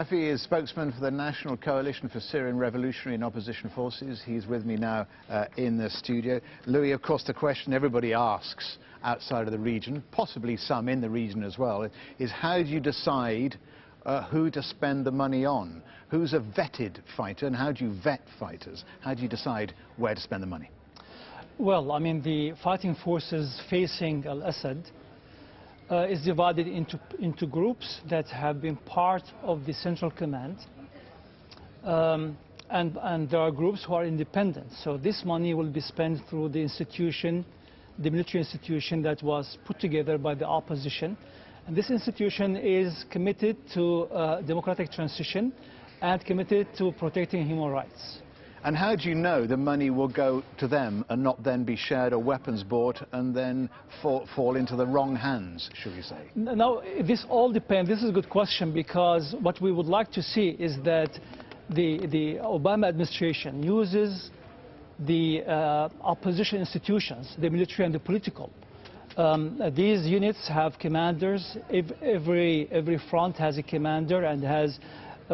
Safi is spokesman for the National Coalition for Syrian Revolutionary and Opposition Forces. He's with me now in the studio. Louis, of course, the question everybody asks outside of the region, possibly some in the region as well, is how do you decide who to spend the money on? Who's a vetted fighter and how do you vet fighters? How do you decide where to spend the money? Well, I mean, the fighting forces facing Al-Assad is divided into groups that have been part of the central command, and there are groups who are independent. So this money will be spent through the institution, the military institution that was put together by the opposition. And this institution is committed to democratic transition and committed to protecting human rights. And how do you know the money will go to them and not then be shared or weapons bought and then fall into the wrong hands, should we say? Now, this all depends. This is a good question, because what we would like to see is that the Obama administration uses the opposition institutions, the military and the political. These units have commanders. Every front has a commander and has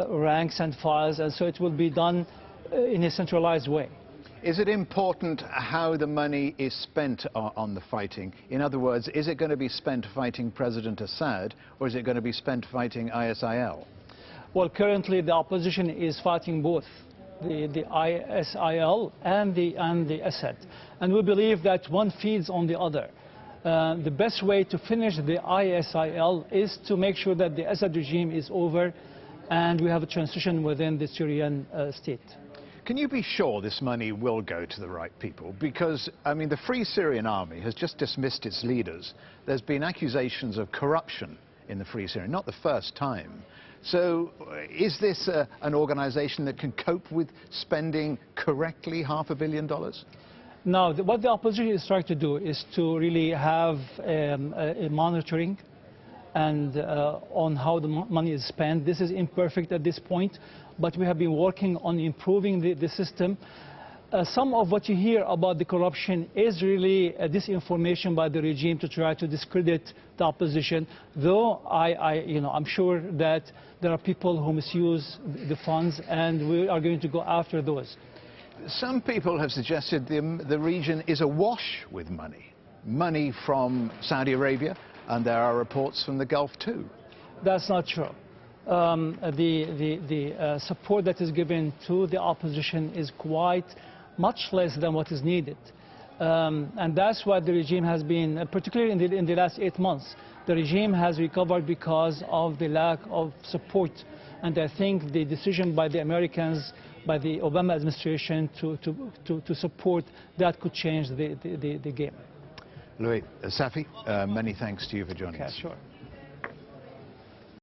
ranks and files, and so it will be done in a centralized way. Is it important how the money is spent on the fighting? In other words, is it going to be spent fighting President Assad, or is it going to be spent fighting ISIL? Well, currently the opposition is fighting both the ISIL and the Assad, and we believe that one feeds on the other. The best way to finish the ISIL is to make sure that the Assad regime is over and we have a transition within the Syrian state. Can you be sure this money will go to the right people? Because, I mean, the Free Syrian Army has just dismissed its leaders. There's been accusations of corruption in the Free Syrian, not the first time. So is this an organization that can cope with spending correctly $500 million? Now, what the opposition is trying to do is to really have a monitoring and on how the money is spent. This is imperfect at this point, but we have been working on improving the system. Some of what you hear about the corruption is really disinformation by the regime to try to discredit the opposition, though I'm sure that there are people who misuse the funds, and we are going to go after those. Some people have suggested the region is awash with money from Saudi Arabia, and there are reports from the Gulf too. That's not true. The support that is given to the opposition is quite much less than what is needed. And that's why the regime has been, particularly in the last 8 months, the regime has recovered because of the lack of support. And I think the decision by the Americans, by the Obama administration to support that could change the game. Louay Safi, many thanks to you for joining us. Sure.